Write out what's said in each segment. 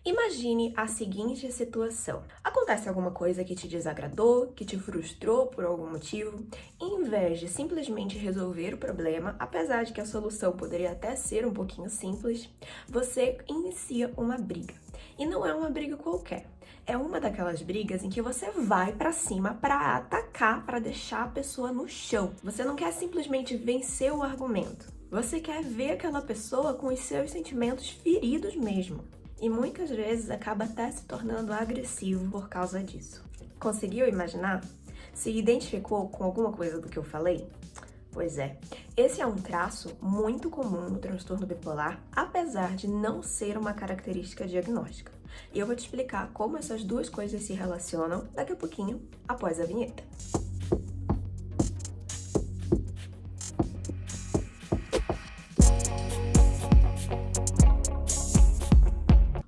Imagine a seguinte situação. Acontece alguma coisa que te desagradou, que te frustrou por algum motivo, e em vez de simplesmente resolver o problema, apesar de que a solução poderia até ser um pouquinho simples, você inicia uma briga. E não é uma briga qualquer. É uma daquelas brigas em que você vai pra cima pra atacar, pra deixar a pessoa no chão. Você não quer simplesmente vencer o argumento. Você quer ver aquela pessoa com os seus sentimentos feridos mesmo. E muitas vezes acaba até se tornando agressivo por causa disso. Conseguiu imaginar? Se identificou com alguma coisa do que eu falei? Pois é, esse é um traço muito comum no transtorno bipolar, apesar de não ser uma característica diagnóstica. E eu vou te explicar como essas duas coisas se relacionam daqui a pouquinho, após a vinheta.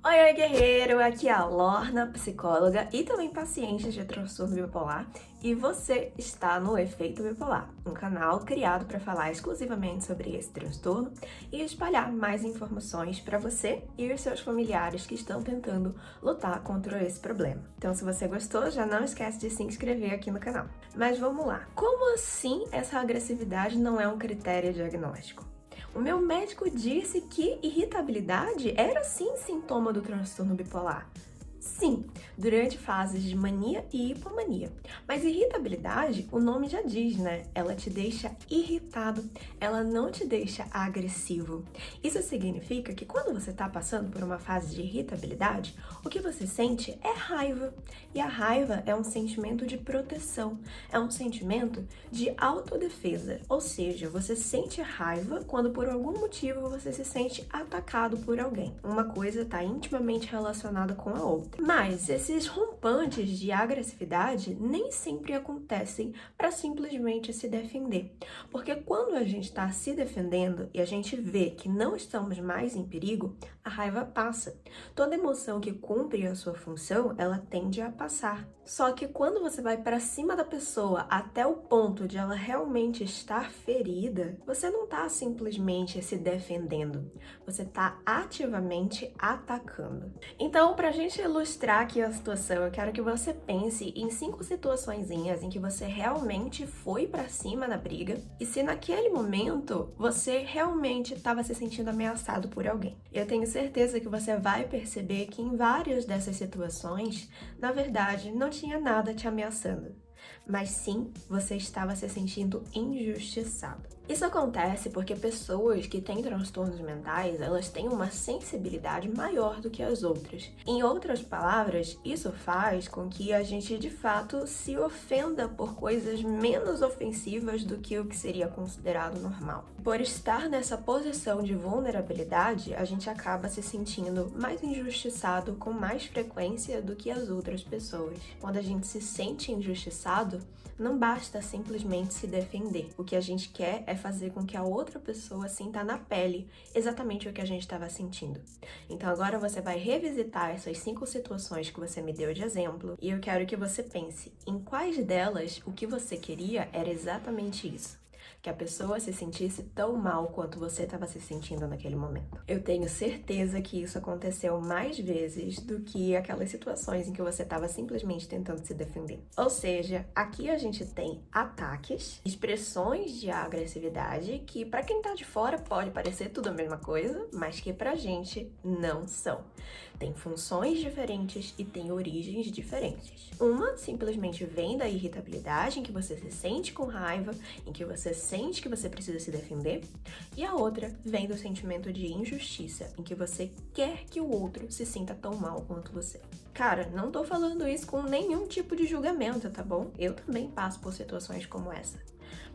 Oi, guerreiro! Aqui é a Lorna, psicóloga e também paciente de transtorno bipolar, e você está no Efeito Bipolar, um canal criado para falar exclusivamente sobre esse transtorno e espalhar mais informações para você e os seus familiares que estão tentando lutar contra esse problema. Então, se você gostou, já não esquece de se inscrever aqui no canal. Mas vamos lá! Como assim essa agressividade não é um critério diagnóstico? O meu médico disse que irritabilidade era sim sintoma do transtorno bipolar. Sim, durante fases de mania e hipomania. Mas irritabilidade, o nome já diz, né? Ela te deixa irritado, ela não te deixa agressivo. Isso significa que quando você está passando por uma fase de irritabilidade, o que você sente é raiva. E a raiva é um sentimento de proteção, é um sentimento de autodefesa. Ou seja, você sente raiva quando por algum motivo você se sente atacado por alguém. Uma coisa está intimamente relacionada com a outra. Mas esses rompantes de agressividade nem sempre acontecem para simplesmente se defender. Porque quando a gente está se defendendo e a gente vê que não estamos mais em perigo, a raiva passa. Toda emoção que cumpre a sua função, ela tende a passar. Só que quando você vai para cima da pessoa até o ponto de ela realmente estar ferida, você não está simplesmente se defendendo, você está ativamente atacando. Então, para a gente ilustrar aqui a situação, eu quero que você pense em 5 situaçõezinhas em que você realmente foi para cima na briga e se naquele momento você realmente estava se sentindo ameaçado por alguém. Eu tenho certeza que você vai perceber que em várias dessas situações, na verdade, não tinha nada te ameaçando, mas sim você estava se sentindo injustiçado. Isso acontece porque pessoas que têm transtornos mentais, elas têm uma sensibilidade maior do que as outras. Em outras palavras, isso faz com que a gente de fato se ofenda por coisas menos ofensivas do que o que seria considerado normal. Por estar nessa posição de vulnerabilidade, a gente acaba se sentindo mais injustiçado com mais frequência do que as outras pessoas. Quando a gente se sente injustiçado, não basta simplesmente se defender. O que a gente quer é fazer com que a outra pessoa sinta na pele exatamente o que a gente estava sentindo. Então agora você vai revisitar essas 5 situações que você me deu de exemplo e eu quero que você pense em quais delas o que você queria era exatamente isso. Que a pessoa se sentisse tão mal quanto você estava se sentindo naquele momento. Eu tenho certeza que isso aconteceu mais vezes do que aquelas situações em que você estava simplesmente tentando se defender. Ou seja, aqui a gente tem ataques, expressões de agressividade que para quem tá de fora pode parecer tudo a mesma coisa, mas que pra gente não são. Tem funções diferentes e tem origens diferentes. Uma simplesmente vem da irritabilidade, em que você se sente com raiva, em que você sente que você precisa se defender, e a outra vem do sentimento de injustiça, em que você quer que o outro se sinta tão mal quanto você. Cara, não tô falando isso com nenhum tipo de julgamento, tá bom? Eu também passo por situações como essa.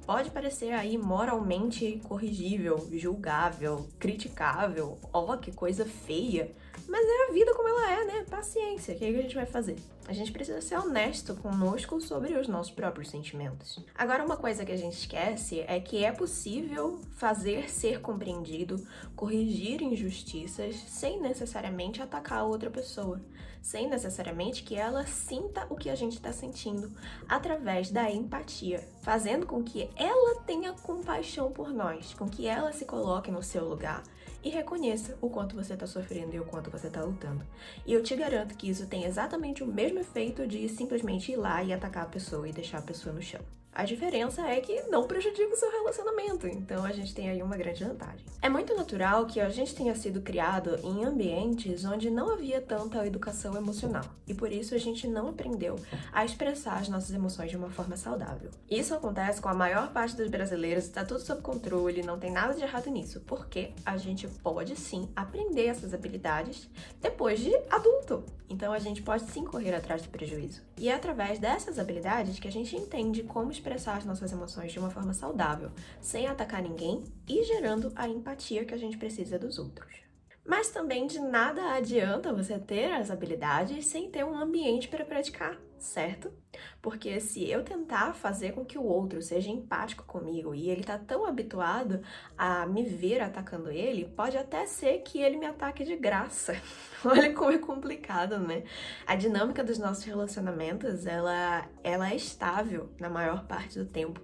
Pode parecer aí moralmente corrigível, julgável, criticável, ó, que coisa feia, mas é a vida como ela é, né? Paciência, o que a gente vai fazer? A gente precisa ser honesto conosco sobre os nossos próprios sentimentos. Agora, uma coisa que a gente esquece é que é possível fazer ser compreendido, corrigir injustiças, sem necessariamente atacar a outra pessoa, sem necessariamente que ela sinta o que a gente está sentindo, através da empatia, fazendo com que ela tenha compaixão por nós, com que ela se coloque no seu lugar e reconheça o quanto você tá sofrendo e o quanto você tá lutando. E eu te garanto que isso tem exatamente o mesmo efeito de simplesmente ir lá e atacar a pessoa e deixar a pessoa no chão. A diferença é que não prejudica o seu relacionamento, então a gente tem aí uma grande vantagem. É muito natural que a gente tenha sido criado em ambientes onde não havia tanta educação emocional, e por isso a gente não aprendeu a expressar as nossas emoções de uma forma saudável. Isso acontece com a maior parte dos brasileiros, está tudo sob controle, não tem nada de errado nisso, porque a gente pode sim aprender essas habilidades depois de adulto. Então a gente pode sim correr atrás do prejuízo. E é através dessas habilidades que a gente entende como expressar as nossas emoções de uma forma saudável, sem atacar ninguém e gerando a empatia que a gente precisa dos outros. Mas também de nada adianta você ter as habilidades sem ter um ambiente para praticar, certo? Porque se eu tentar fazer com que o outro seja empático comigo e ele tá tão habituado a me ver atacando ele, pode até ser que ele me ataque de graça. Olha como é complicado, né? A dinâmica dos nossos relacionamentos, ela é estável na maior parte do tempo.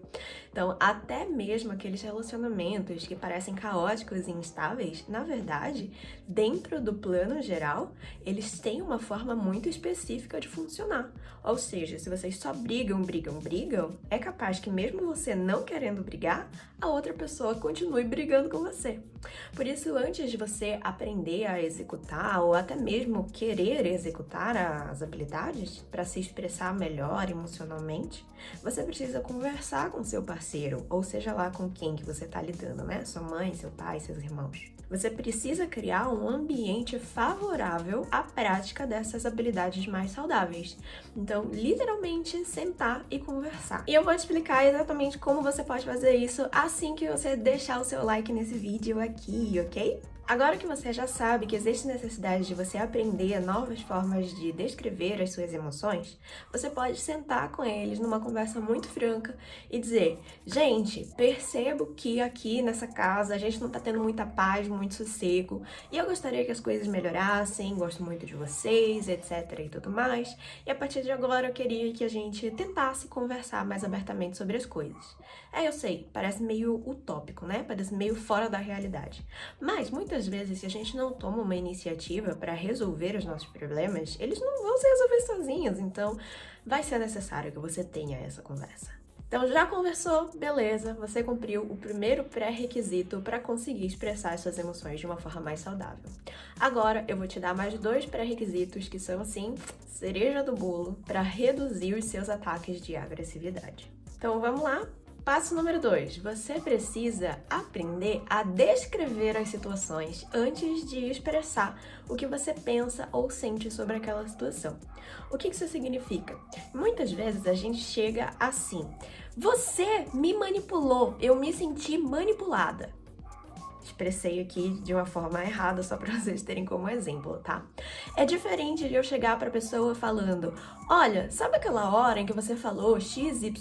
Então, até mesmo aqueles relacionamentos que parecem caóticos e instáveis, na verdade, dentro do plano geral, eles têm uma forma muito específica de funcionar. Ou seja, se vocês só brigam, é capaz que mesmo você não querendo brigar, a outra pessoa continue brigando com você. Por isso, antes de você aprender a executar ou até mesmo querer executar as habilidades para se expressar melhor emocionalmente, você precisa conversar com seu parceiro, ou seja lá com quem que você está lidando, né? Sua mãe, seu pai, seus irmãos. Você precisa criar um ambiente favorável à prática dessas habilidades mais saudáveis. Então, literalmente, sentar e conversar. E eu vou te explicar exatamente como você pode fazer isso assim que você deixar o seu like nesse vídeo aqui, ok? Agora que você já sabe que existe necessidade de você aprender novas formas de descrever as suas emoções, você pode sentar com eles numa conversa muito franca e dizer: gente, percebo que aqui nessa casa a gente não tá tendo muita paz, muito sossego, e eu gostaria que as coisas melhorassem, gosto muito de vocês, etc e tudo mais, e a partir de agora eu queria que a gente tentasse conversar mais abertamente sobre as coisas. Eu sei, parece meio utópico, né? Parece meio fora da realidade. Mas muitas vezes, se a gente não toma uma iniciativa para resolver os nossos problemas, eles não vão se resolver sozinhos, então vai ser necessário que você tenha essa conversa. Então, já conversou? Beleza, você cumpriu o primeiro pré-requisito para conseguir expressar as suas emoções de uma forma mais saudável. Agora, eu vou te dar mais 2 pré-requisitos que são, assim, cereja do bolo para reduzir os seus ataques de agressividade. Então, vamos lá? Passo número 2. Você precisa aprender a descrever as situações antes de expressar o que você pensa ou sente sobre aquela situação. O que isso significa? Muitas vezes a gente chega assim: você me manipulou, eu me senti manipulada. Expressei aqui de uma forma errada, só para vocês terem como exemplo, tá? É diferente de eu chegar para a pessoa falando: olha, sabe aquela hora em que você falou XYZ?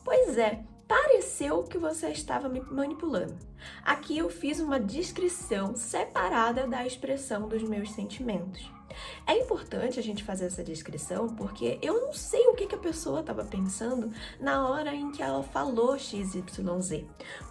Pois é, pareceu que você estava me manipulando. Aqui eu fiz uma descrição separada da expressão dos meus sentimentos. É importante a gente fazer essa descrição porque eu não sei o que a pessoa estava pensando na hora em que ela falou XYZ.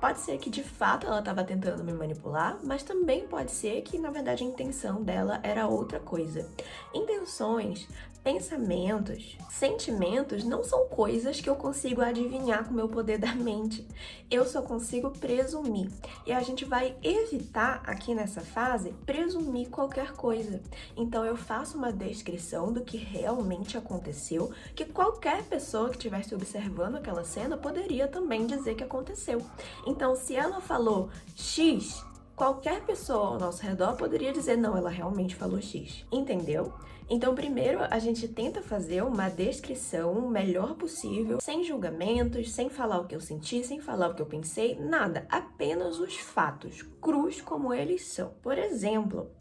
Pode ser que de fato ela estava tentando me manipular, mas também pode ser que na verdade a intenção dela era outra coisa. Intenções, pensamentos, sentimentos não são coisas que eu consigo adivinhar com o meu poder da mente. Eu só consigo presumir. E a gente vai evitar aqui nessa fase presumir qualquer coisa. Então eu faço uma descrição do que realmente aconteceu, que qualquer pessoa que estivesse observando aquela cena poderia também dizer que aconteceu. Então se ela falou X, qualquer pessoa ao nosso redor poderia dizer: não, ela realmente falou X. Entendeu? Então, primeiro, a gente tenta fazer uma descrição o melhor possível, sem julgamentos, sem falar o que eu senti, sem falar o que eu pensei, nada. Apenas os fatos, crus como eles são. Por exemplo,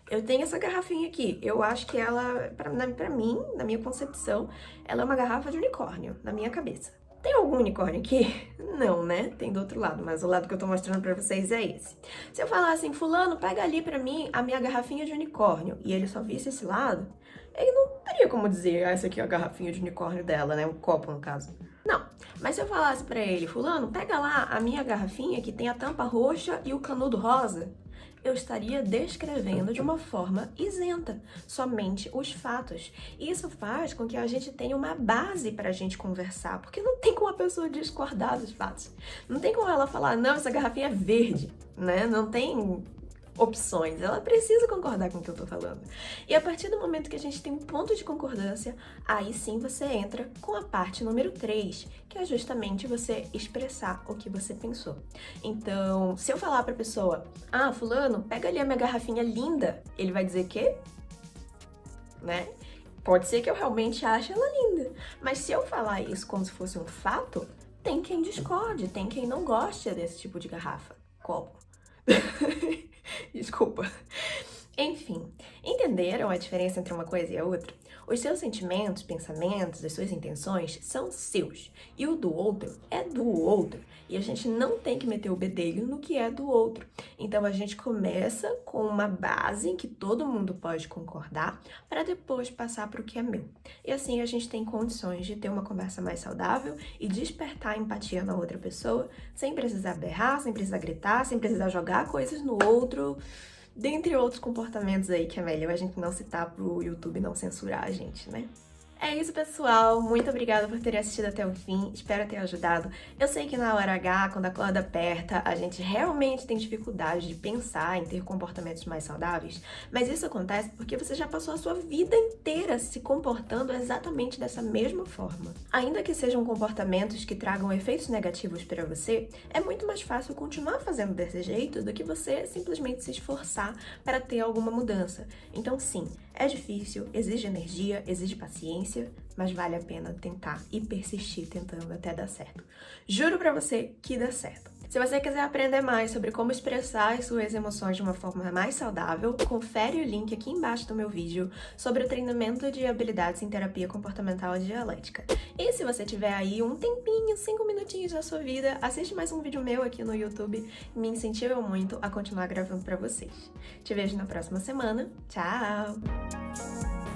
eu tenho essa garrafinha aqui. Eu acho que ela, pra mim, na minha concepção, ela é uma garrafa de unicórnio, na minha cabeça. Tem algum unicórnio aqui? Não, né? Tem do outro lado, mas o lado que eu tô mostrando pra vocês é esse. Se eu falar assim: fulano, pega ali pra mim a minha garrafinha de unicórnio, e ele só visse esse lado, ele não teria como dizer: essa aqui é a garrafinha de unicórnio dela, né? Um copo, no caso. Não. Mas se eu falasse pra ele: fulano, pega lá a minha garrafinha que tem a tampa roxa e o canudo rosa, eu estaria descrevendo de uma forma isenta, somente os fatos. E isso faz com que a gente tenha uma base para a gente conversar, porque não tem como a pessoa discordar dos fatos. Não tem como ela falar, não, essa garrafinha é verde, né? Não tem opções, ela precisa concordar com o que eu tô falando. E a partir do momento que a gente tem um ponto de concordância, aí sim você entra com a parte número 3, que é justamente você expressar o que você pensou. Então, se eu falar pra pessoa, fulano, pega ali a minha garrafinha linda, ele vai dizer que, né? Pode ser que eu realmente ache ela linda, mas se eu falar isso como se fosse um fato, tem quem discorde, tem quem não goste desse tipo de garrafa, copo. Desculpa. Enfim, entenderam a diferença entre uma coisa e a outra? Os seus sentimentos, pensamentos, as suas intenções são seus, e o do outro é do outro. E a gente não tem que meter o bedelho no que é do outro. Então a gente começa com uma base em que todo mundo pode concordar, para depois passar para o que é meu. E assim a gente tem condições de ter uma conversa mais saudável e despertar empatia na outra pessoa, sem precisar berrar, sem precisar gritar, sem precisar jogar coisas no outro, dentre outros comportamentos aí que é melhor a gente não citar pro YouTube não censurar a gente, né? É isso, pessoal. Muito obrigada por terem assistido até o fim. Espero ter ajudado. Eu sei que na hora H, quando a corda aperta, a gente realmente tem dificuldade de pensar em ter comportamentos mais saudáveis, mas isso acontece porque você já passou a sua vida inteira se comportando exatamente dessa mesma forma. Ainda que sejam comportamentos que tragam efeitos negativos para você, é muito mais fácil continuar fazendo desse jeito do que você simplesmente se esforçar para ter alguma mudança. Então, sim, é difícil, exige energia, exige paciência, mas vale a pena tentar e persistir tentando até dar certo. Juro pra você que dá certo. Se você quiser aprender mais sobre como expressar as suas emoções de uma forma mais saudável, confere o link aqui embaixo do meu vídeo sobre o treinamento de habilidades em terapia comportamental e dialética. E se você tiver aí um tempinho, 5 minutinhos da sua vida, assiste mais um vídeo meu aqui no YouTube, me incentiva muito a continuar gravando pra vocês. Te vejo na próxima semana. Tchau!